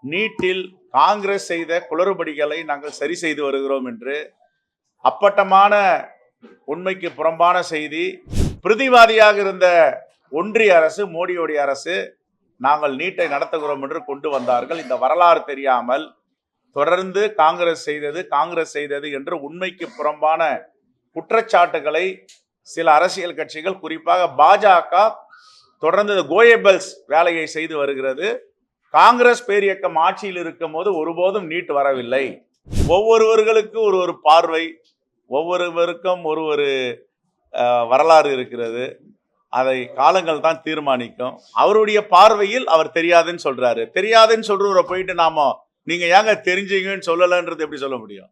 நீட்டில் காங்கிரஸ் செய்த குளறுபடிகளை நாங்கள் சரி செய்து வருகிறோம் என்று அப்பட்டமான உண்மைக்கு புறம்பான செய்தி. பிரதிவாதியாக இருந்த ஒன்றிய அரசு, மோடியோடைய அரசு, நாங்கள் நீட்டை நடத்துகிறோம் என்று கொண்டு வந்தார்கள். இந்த வரலாறு தெரியாமல் தொடர்ந்து காங்கிரஸ் செய்தது என்று உண்மைக்கு புறம்பான குற்றச்சாட்டுகளை சில அரசியல் கட்சிகள், குறிப்பாக பாஜக, தொடர்ந்து கோயபல்ஸ் வேலையை செய்து வருகிறது. காங்கிரஸ் பேரியக்கம் ஆட்சியில் இருக்கும் போது ஒருபோதும் நீட் வரவில்லை. ஒவ்வொருவர்களுக்கு ஒரு பார்வை, ஒவ்வொருவருக்கும் ஒரு வரலாறு இருக்கிறது. அதை காலங்கள் தான் தீர்மானிக்கும். அவருடைய பார்வையில் அவர் தெரியாதுன்னு சொல்றாரு. தெரியாதுன்னு சொல்றவரை போயிட்டு நாம நீங்க ஏங்க தெரிஞ்சீங்கன்னு சொல்லலன்றது எப்படி சொல்ல முடியும்?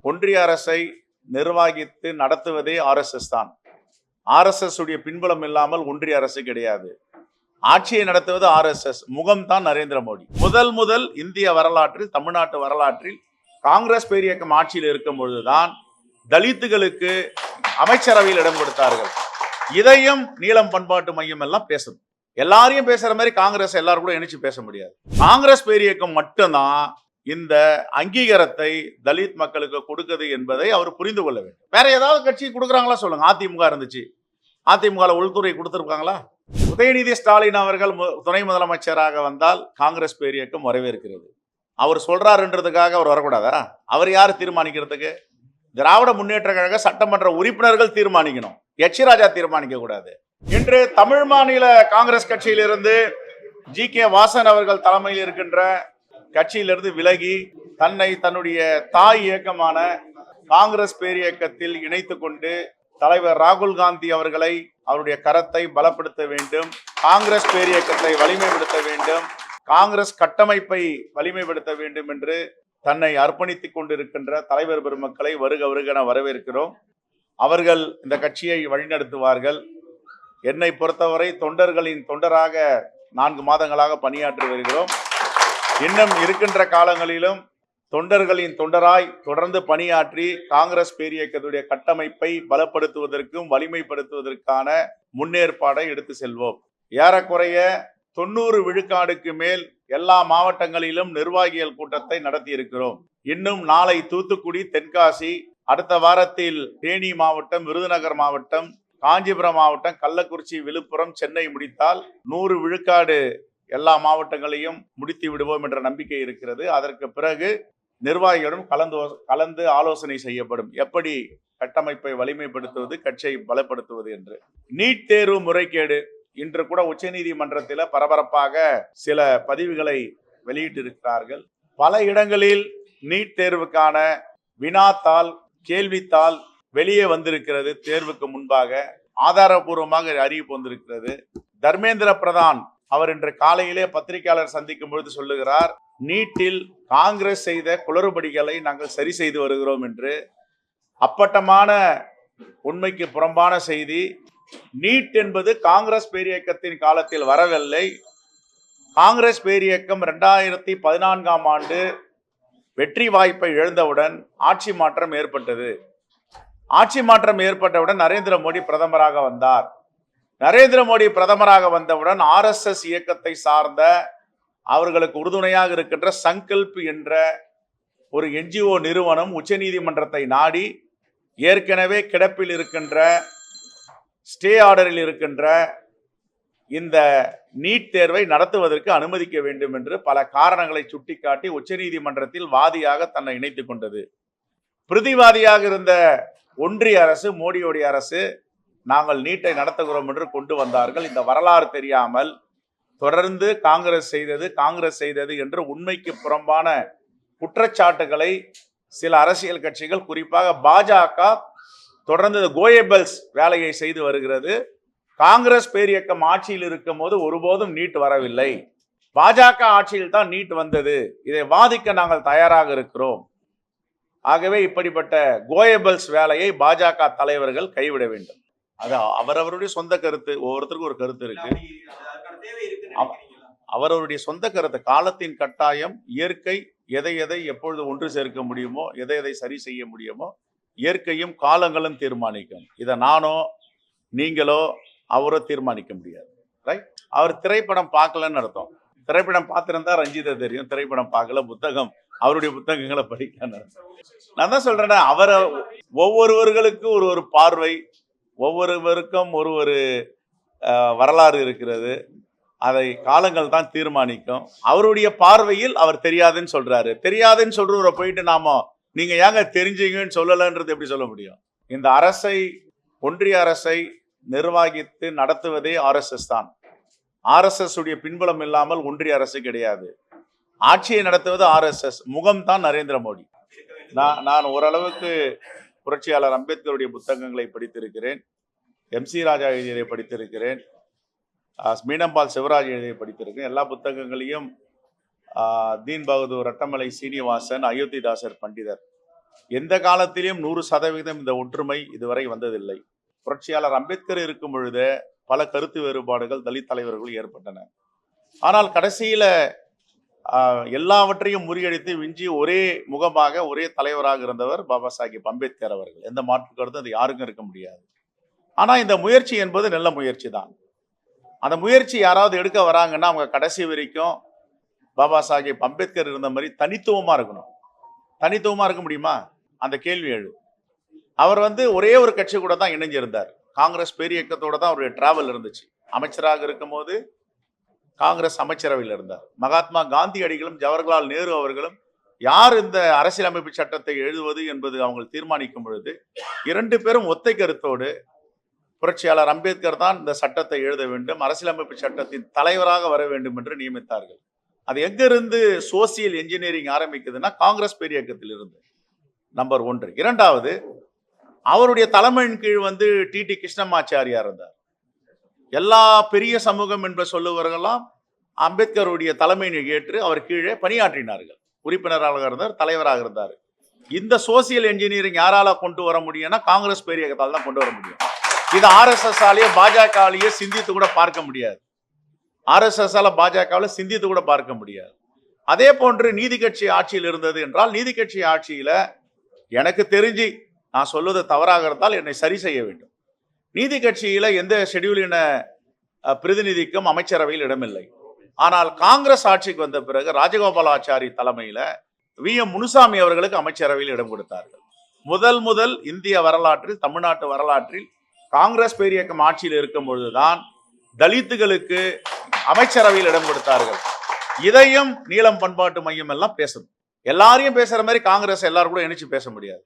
ஒன்றிய அரசை நிர்வகித்து நடத்துவதே RSS தான். RSS உடைய பின்புலம் இல்லாமல் ஒன்றிய அரசு கிடையாது. ஆட்சியை நடத்துவது RSS. முகம்தான் நரேந்திர மோடி. முதல் இந்திய வரலாற்றில், தமிழ்நாட்டு வரலாற்றில் காங்கிரஸ் பேரியக்கம் ஆட்சியில் இருக்கும் பொழுதுதான் தலித்துகளுக்கு அமைச்சரவையில் இடம் கொடுத்தார்கள். இதையும் நீலம் பண்பாட்டு மையம் எல்லாம் பேசுது. எல்லாரையும் பேசுற மாதிரி காங்கிரஸ் எல்லாரும் கூட இணைச்சு பேச முடியாது. காங்கிரஸ் பேரியக்கம் மட்டும்தான் இந்த அங்கீகாரத்தை தலித் மக்களுக்கு கொடுக்குது என்பதை அவர் புரிந்து கொள்ள வேண்டும். வேற ஏதாவது கட்சி கொடுக்குறாங்களா சொல்லுங்க. அதிமுக இருந்துச்சு, அதிமுக உள்துறை கொடுத்திருக்காங்களா? உதயநிதி ஸ்டாலின் அவர்கள் துணை முதலமைச்சராக வந்தால் காங்கிரஸ் பேரியக்கம் வரவேற்கிறது. அவர் சொல்றாருன்றதுக்காக அவர் வரக்கூடாதா? அவர் யார் தீர்மானிக்கிறதுக்கு? திராவிட முன்னேற்ற கழக சட்டமன்ற உறுப்பினர்கள் தீர்மானிக்கணும். எச் ராஜா தீர்மானிக்க கூடாது. இன்று தமிழ் மாநில காங்கிரஸ் கட்சியிலிருந்து GK வாசன் அவர்கள் தலைமையில் இருக்கின்ற கட்சியிலிருந்து விலகி தன்னுடைய தாய் இயக்கமான காங்கிரஸ் பேரியக்கத்தில் இணைத்துக் கொண்டு தலைவர் ராகுல் காந்தி அவர்களை, அவருடைய கரத்தை பலப்படுத்த வேண்டும், காங்கிரஸ் பேரியக்கத்தை வலிமைப்படுத்த வேண்டும், காங்கிரஸ் கட்டமைப்பை வலிமைப்படுத்த வேண்டும் என்று தன்னை அர்ப்பணித்துக் கொண்டிருக்கின்ற தலைவர் பெருமக்களை வருக வருகென வரவேற்கிறோம். அவர்கள் இந்த கட்சியை வழிநடத்துவார்கள். என்னை பொறுத்தவரை தொண்டர்களின் தொண்டராக 4 மாதங்களாக பணியாற்றி வருகிறோம். இன்னும் இருக்கின்ற காலங்களிலும் தொண்டர்களின் தொண்டராய் தொடர்ந்து பணியாற்றி காங்கிரஸ் பேரியக்கத்துடைய கட்டமைப்பை பலப்படுத்துவதற்கும் வலிமைப்படுத்துவதற்கான முன்னேற்பாடை எடுத்து செல்வோம். ஏறக்குறைய 90 விழுக்காடுக்கு மேல் எல்லா மாவட்டங்களிலும் நிர்வாகிகள் கூட்டத்தை நடத்தி இருக்கிறோம். இன்னும் நாளை தூத்துக்குடி, தென்காசி, அடுத்த வாரத்தில் தேனி மாவட்டம், விருதுநகர் மாவட்டம், காஞ்சிபுரம் மாவட்டம், கள்ளக்குறிச்சி, விழுப்புரம், சென்னை முடித்தால் 100 விழுக்காடு எல்லா மாவட்டங்களையும் முடித்து விடுவோம் என்ற நம்பிக்கை இருக்கிறது. அதற்கு பிறகு நிர்வாகிகளும் கலந்து ஆலோசனை செய்யப்படும். எப்படி கட்டமைப்பை வலிமைப்படுத்துவது, கட்சியை பலப்படுத்துவது என்று. நீட் தேர்வு முறைகேடு இன்று கூட உச்சநீதிமன்றத்தில் பரபரப்பாக சில பதிவுகளை வெளியிட்டிருக்கிறார்கள். பல இடங்களில் நீட் தேர்வுக்கான வினாத்தாள், கேள்வித்தாள் வெளியே வந்திருக்கிறது. தேர்வுக்கு முன்பாக ஆதாரபூர்வமாக அறிவிப்பு வந்திருக்கிறது. தர்மேந்திர பிரதான் அவர் இன்று காலையிலே பத்திரிகையாளர் சந்திக்கும் பொழுது சொல்லுகிறார், நீட்டில் காங்கிரஸ் செய்த குளறுபடிகளை நாங்கள் சரி செய்து வருகிறோம் என்று. அப்பட்டமான உண்மைக்கு புறம்பான செய்தி. நீட் என்பது காங்கிரஸ் பேரியக்கத்தின் காலத்தில் வரவில்லை. காங்கிரஸ் பேரியக்கம் 2014ஆம் ஆண்டு வெற்றி வாய்ப்பை இழந்தவுடன் ஆட்சி மாற்றம் ஏற்பட்டது. ஆட்சி மாற்றம் ஏற்பட்டவுடன் நரேந்திர மோடி பிரதமராக வந்தார். நரேந்திர மோடி பிரதமராக வந்தவுடன் RSS இயக்கத்தை சார்ந்த, அவர்களுக்கு உறுதுணையாக இருக்கின்ற சங்கல்ப் என்ற ஒரு NGO நிறுவனம் உச்சநீதிமன்றத்தை நாடி ஏற்கனவே கிடப்பில் இருக்கின்ற, ஸ்டே ஆர்டரில் இருக்கின்ற இந்த நீட் தேர்வை நடத்துவதற்கு அனுமதிக்க வேண்டும் என்று பல காரணங்களை சுட்டிக்காட்டி உச்சநீதிமன்றத்தில் வாதியாக தன்னை இணைத்துக் கொண்டது. பிரதிவாதியாக இருந்த ஒன்றிய அரசு, மோடியோடைய அரசு, நாங்கள் நீட்டை நடத்துகிறோம் என்று கொண்டு வந்தார்கள். இந்த வரலாறு தெரியாமல் தொடர்ந்து காங்கிரஸ் செய்தது என்று உண்மைக்கு புறம்பான குற்றச்சாட்டுகளை சில அரசியல் கட்சிகள், குறிப்பாக பாஜக, தொடர்ந்து கோயபல்ஸ் வேலையை செய்து வருகிறது. காங்கிரஸ் பேரியக்கம் ஆட்சியில் இருக்கும் போது ஒருபோதும் நீட் வரவில்லை. பாஜக ஆட்சியில் தான் நீட் வந்தது. இதை வாதிக்க நாங்கள் தயாராக இருக்கிறோம். ஆகவே இப்படிப்பட்ட கோயபல்ஸ் வேலையை பாஜக தலைவர்கள் கைவிட வேண்டும். அது அவரவருடைய சொந்த கருத்து. ஒவ்வொருத்தருக்கும் ஒரு கருத்து இருக்கு. அவரவருடைய சொந்த கருத்து. காலத்தின் கட்டாயம், இயற்கை எதை எப்பொழுது ஒன்று சேர்க்க முடியுமோ, எதை சரி செய்ய முடியுமோ இயற்கையும் காலங்களும் தீர்மானிக்கும். இதை நானோ நீங்களோ அவரோ தீர்மானிக்க முடியாது. ரைட்? அவர் திரைப்படம் பார்க்கலன்னு அர்த்தம். திரைப்படம் பார்த்திருந்தா ரஞ்சித்தை தெரியும், திரைப்படம் பார்க்கல, புத்தகம் அவருடைய புத்தகங்களை படிக்க. நான் தான் சொல்றேன், அவரை ஒவ்வொருவர்களுக்கு ஒரு ஒரு பார்வை, ஒவ்வொருவருக்கும் ஒரு ஒரு வரலாறு இருக்கிறது. அதை காலங்கள் தான் தீர்மானிக்கும். அவருடைய பார்வையில் அவர் தெரியாதுன்னு சொல்றாரு. தெரியாதுன்னு சொல்றவரை போயிட்டு நாம நீங்க ஏங்க தெரிஞ்சீங்கன்னு சொல்லலன்றது எப்படி சொல்ல முடியும்? இந்த அரசை, ஒன்றிய அரசை நிர்வகித்து நடத்துவதே RSS தான். RSS உடைய பின்புலம் இல்லாமல் ஒன்றிய அரசு கிடையாது. ஆட்சியை நடத்துவது RSS, முகம் தான் நரேந்திர மோடி. நான் ஓரளவுக்கு புரட்சியாளர் அம்பேத்கருடைய புத்தகங்களை படித்திருக்கிறேன், MC ராஜா எழுதியதை படித்திருக்கிறேன், மீனம்பால் சிவராஜ் எழுதியை படித்திருக்கிறேன். எல்லா புத்தகங்களையும் தீன் பகதூர், ரட்டமலை சீனிவாசன், அயோத்திதாசர் பண்டிதர், எந்த காலத்திலும் 100% இந்த ஒற்றுமை இதுவரை வந்ததில்லை. புரட்சியாளர் அம்பேத்கர் இருக்கும் பொழுது பல கருத்து வேறுபாடுகள் தலித் தலைவர்கள் ஏற்பட்டன. ஆனால் கடைசியில எல்லாவற்றையும் முறியடித்து விஞ்சி ஒரே முகமாக ஒரே தலைவராக இருந்தவர் பாபா சாஹிப் அம்பேத்கர் அவர்கள். எந்த மாற்று கருத்தும் அது யாருக்கும் இருக்க முடியாது. ஆனா இந்த முயற்சி என்பது நல்ல முயற்சி தான். அந்த முயற்சி யாராவது எடுக்க வராங்கன்னா அவங்க கடைசி வரைக்கும் பாபா சாஹிப் அம்பேத்கர் இருந்த மாதிரி தனித்துவமா இருக்கணும். தனித்துவமா இருக்க முடியுமா? அந்த கேள்வி எழு. அவர் ஒரே ஒரு கட்சி கூட தான் இணைஞ்சிருந்தார். காங்கிரஸ் பேரியக்கத்தோட தான் அவருடைய டிராவல் இருந்துச்சு. அமைச்சராக இருக்கும் போது காங்கிரஸ் அமைச்சரவையில் இருந்தார். மகாத்மா காந்தி அடிகளும் ஜவஹர்லால் நேரு அவர்களும் யார் இந்த அரசியலமைப்பு சட்டத்தை எழுதுவது என்பது அவங்க தீர்மானிக்கும் பொழுது 2 பேரும் ஒத்தை கருத்தோடு புரட்சியாளர் அம்பேத்கர் தான் இந்த சட்டத்தை எழுத வேண்டும், அரசியலமைப்பு சட்டத்தின் தலைவராக வர வேண்டும் என்று நியமித்தார்கள். அது எங்கிருந்து சோசியல் என்ஜினியரிங் ஆரம்பிக்குதுன்னா காங்கிரஸ் பேரியக்கத்தில் இருந்து. நம்பர் 1. இரண்டாவது, அவருடைய தலைமையின் கீழ் TT கிருஷ்ணமாச்சாரியார் இருந்தார். எல்லா பெரிய சமூகம் என்று சொல்லுவவர்களெல்லாம் அம்பேத்கருடைய தலைமையை ஏற்று அவர் கீழே பணியாற்றினார்கள். உறுப்பினராக இருந்தார், தலைவராக இருந்தார். இந்த சோசியல் என்ஜினியரிங் யாரால கொண்டு வர முடியும்னா காங்கிரஸ் பேரியக்கத்தால் தான் கொண்டு வர முடியும். இது RSS ஆலேயே பாஜகவிலேயே சிந்தித்து கூட பார்க்க முடியாது. RSS ஆல பாஜகவில் சிந்தித்து கூட பார்க்க முடியாது. அதே போன்று நீதி கட்சி ஆட்சியில் இருந்தது என்றால், நீதி கட்சி ஆட்சியில எனக்கு தெரிஞ்சு நான் சொல்வது தவறாக இருந்தால் என்னை சரி செய்ய வேண்டும். நீதி கட்சியில எந்த ஷெட்யூலின பிரதிநிதிக்கும் அமைச்சரவையில் இடமில்லை. ஆனால் காங்கிரஸ் ஆட்சிக்கு வந்த பிறகு ராஜகோபாலாச்சாரி தலைமையில VM முனுசாமி அவர்களுக்கு அமைச்சரவையில் இடம் கொடுத்தார்கள். முதல் இந்திய வரலாற்றில், தமிழ்நாட்டு வரலாற்றில் காங்கிரஸ் பேரியக்கம் ஆட்சியில் இருக்கும் பொழுதுதான் தலித்துகளுக்கு அமைச்சரவையில் இடம் கொடுத்தார்கள். இதையும் நீலம் பண்பாட்டு மையம் எல்லாம் பேசணும். எல்லாரையும் பேசுற மாதிரி காங்கிரஸ் எல்லாரும் கூட இணைச்சு பேச முடியாது.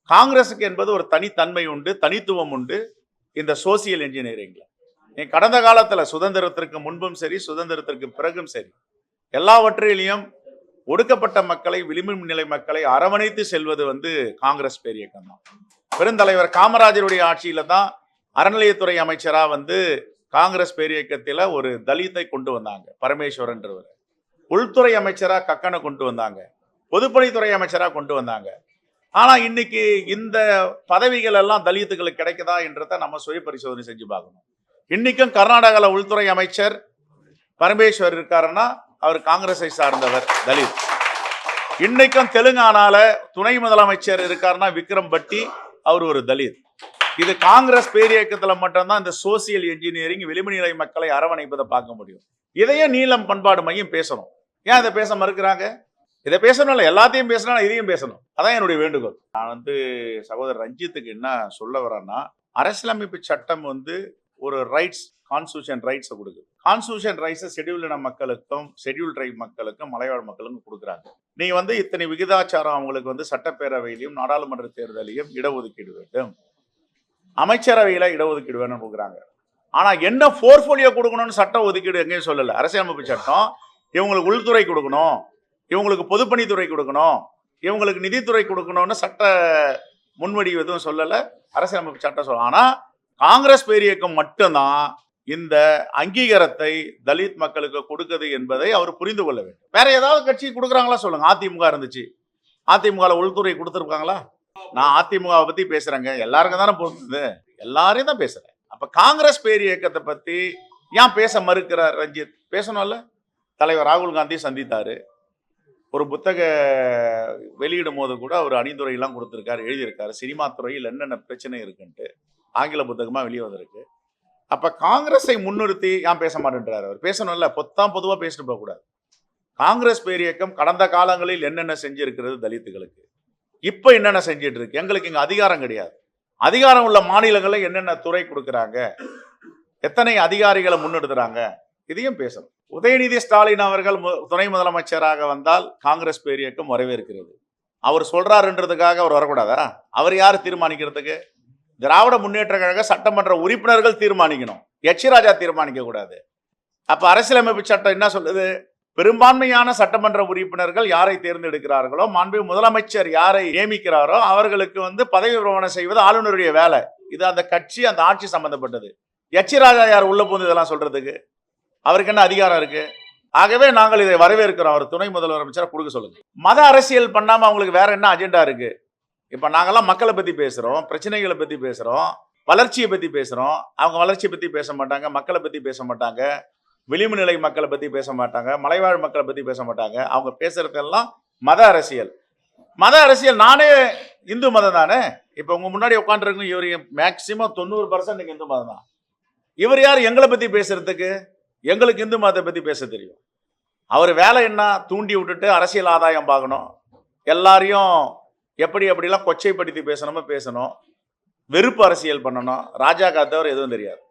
காங்கிரஸுக்கு என்பது ஒரு தனித்தன்மை உண்டு, தனித்துவம் உண்டு. இந்த சோசியல் என்ஜினியரிங்ல கடந்த காலத்துல சுதந்திரத்திற்கு முன்பும் சரி, சுதந்திரத்திற்கு பிறகும் சரி, எல்லாவற்றிலையும் ஒடுக்கப்பட்ட மக்களை, விளிம்பு நிலை மக்களை அரவணைத்து செல்வது காங்கிரஸ் பேரியக்கம் தான். பெருந்தலைவர் காமராஜருடைய ஆட்சியில தான் அறநிலையத்துறை அமைச்சரா காங்கிரஸ் பேரியக்கத்தில ஒரு தலித்தை கொண்டு வந்தாங்க, பரமேஸ்வரன்றவர். உள்துறை அமைச்சரா கக்கனை கொண்டு வந்தாங்க, பொதுப்பணித்துறை அமைச்சரா கொண்டு வந்தாங்க. ஆனா இன்னைக்கு இந்த பதவிகள் எல்லாம் தலித்துகளுக்கு கிடைக்குதா என்றதை நம்ம சுய பரிசோதனை செஞ்சு பார்க்கணும். இன்னைக்கும் கர்நாடகாவில் உள்துறை அமைச்சர் பரமேஸ்வர் இருக்காருன்னா அவர் காங்கிரஸை சார்ந்தவர், தலித். இன்னைக்கும் தெலுங்கானால துணை முதலமைச்சர் இருக்காருன்னா விக்ரம் பட்டி, அவர் ஒரு தலித். இது காங்கிரஸ் பேரியக்கத்துல மட்டும்தான் இந்த சோசியல் என்ஜினியரிங், விளிம்பு நிலை மக்களை அரவணைப்பதை பார்க்க முடியும். இதையே நீலம் பண்பாடு மையம் பேசணும். ஏன் இதை பேச மறுக்கிறாங்க? இதை பேசணும், எல்லாத்தையும் பேசணும், இதையும் பேசணும். அதான் என்னுடைய வேண்டுகோள். நான் சகோதரர் ரஞ்சித்துக்கு என்ன சொல்ல வரேன்னா, அரசியலமைப்பு சட்டம் ஒரு ரைட்ஸ், கான்ஸ்டிடியூஷன் ரைட்ஸை கொடுக்குது. கான்ஸ்டிடியூஷன் ரைட்ஸை ஷெட்யூல் இன மக்களுக்கும், ஷெட்யூல் ட்ரைப் மக்களுக்கும், மலைவாழ் மக்களுக்கும் கொடுக்குறாங்க. நீ இத்தனை விகிதாச்சாரம் அவங்களுக்கு சட்டப்பேரவையிலையும் நாடாளுமன்ற தேர்தலையும் இடஒதுக்கீடு வேண்டும், அமைச்சரவையில இடஒதுக்கீடு வேணும்னு கொடுக்குறாங்க. ஆனா என்ன போர்ட்போலியோ கொடுக்கணும்னு சட்ட ஒதுக்கீடு எங்கேயும் சொல்லல. அரசியலமைப்பு சட்டம் இவங்களுக்கு உள்துறை கொடுக்கணும், இவங்களுக்கு பொதுப்பணித்துறை கொடுக்கணும், இவங்களுக்கு நிதித்துறை கொடுக்கணும்னு சட்ட முன்வடிவு எதுவும் சொல்லல, அரசியலமைப்பு சட்டம் சொல்ல. ஆனா காங்கிரஸ் பேரியக்கம் மட்டும்தான் இந்த அங்கீகாரத்தை தலித் மக்களுக்கு கொடுக்குது என்பதை அவர் புரிந்து கொள்ள வேண்டும். வேற ஏதாவது கட்சி கொடுக்குறாங்களா சொல்லுங்க. அதிமுக இருந்துச்சு, அதிமுக உள்துறை கொடுத்துருக்காங்களா? நான் அதிமுகவை பத்தி பேசுறேங்க, எல்லாருக்கும் தானே பொறுத்தது, எல்லாரையும் தான் பேசுறேன். அப்ப காங்கிரஸ் பேரியக்கத்தை பத்தி ஏன் பேச மறுக்கிறார் ரஞ்சித்? பேசணும்ல. தலைவர் ராகுல் காந்தி சந்தித்தாரு, ஒரு புத்தக வெளியிடும் போது கூட அவர் அணிந்துரையெல்லாம் கொடுத்துருக்காரு, எழுதியிருக்காரு, சினிமா துறையில் என்னென்ன பிரச்சனை இருக்குன்ட்டு ஆங்கில புத்தகமா வெளியே வந்திருக்கு. அப்ப காங்கிரஸை முன்னிறுத்தி ஏன் பேச மாட்டேன்றாரு? அவர் பேசணும்ல, பொதுவா பேசிட்டு போக கூடாது. காங்கிரஸ் பேரியக்கம் கடந்த காலங்களில் என்னென்ன செஞ்சிருக்கிறது தலித்துகளுக்கு, இப்ப என்னென்ன செஞ்சிட்டு இருக்கு? எங்களுக்கு இங்க அதிகாரம் கிடையாது. அதிகாரம் உள்ள மாநிலங்களில் என்னென்ன துறை கொடுக்கறாங்க, எத்தனை அதிகாரிகளை முன்னெடுத்துறாங்க, இதையும் பேசணும். உதயநிதி ஸ்டாலின் அவர்கள் துணை முதலமைச்சராக வந்தால் காங்கிரஸ் பேரியக்கம் வரவேற்கிறது. அவர் சொல்றாருன்றதுக்காக அவர் வரக்கூடாதா? அவர் யாரு தீர்மானிக்கிறதுக்கு? திராவிட முன்னேற்ற கழக சட்டமன்ற உறுப்பினர்கள் தீர்மானிக்கணும், எச் ராஜா தீர்மானிக்க கூடாது. அப்ப அரசியலமைப்பு சட்டம் என்ன சொல்லுது? பெரும்பான்மையான சட்டமன்ற உறுப்பினர்கள் யாரை தேர்ந்தெடுக்கிறார்களோ, மாண்புமிகு முதலமைச்சர் யாரை நியமிக்கிறாரோ அவர்களுக்கு பதவி பிரமாணம் செய்வது ஆளுநருடைய வேலை. இது அந்த கட்சி, அந்த ஆட்சி சம்பந்தப்பட்டது. எச் ராஜா யார் உள்ள போந்து இதெல்லாம் சொல்றதுக்கு? அவருக்கு என்ன அதிகாரம் இருக்கு? ஆகவே நாங்கள் இதை வரவேற்கிறோம். அவர் துணை முதலமைச்சரை கொடுக்க சொல்லுங்க. மத அரசியல் பண்ணாம அவங்களுக்கு வேற என்ன அஜெண்டா இருக்கு? இப்ப நாங்கெல்லாம் மக்களை பத்தி பேசுறோம், பிரச்சனைகளை பத்தி பேசுறோம், வளர்ச்சியை பத்தி பேசுறோம். அவங்க வளர்ச்சியை பத்தி பேச மாட்டாங்க, மக்களை பத்தி பேச மாட்டாங்க, விளிம்பு நிலை மக்களை பத்தி பேச மாட்டாங்க, மலைவாழ் மக்களை பத்தி பேச மாட்டாங்க. அவங்க பேசுறதெல்லாம் மத அரசியல். மத அரசியல் நானே இந்து மதம் தானே. இப்ப உங்க முன்னாடி உட்காந்துருக்கு இவர் மேக்சிமம் 90% இந்து மதம் தான். இவர் யார் எங்களை பத்தி பேசுறதுக்கு? எங்களுக்கு இந்து மதத்தை பத்தி பேச தெரியும். அவர் வேலை என்ன? தூண்டி விட்டுட்டு அரசியல் ஆதாயம் பார்க்கணும், எல்லாரையும் எப்படி எப்படிலாம் கொச்சைப்படுத்தி பேசணுமோ பேசணும், வெறுப்பு அரசியல் பண்ணணும். ராஜா காத்தவர் எதுவும் தெரியாது.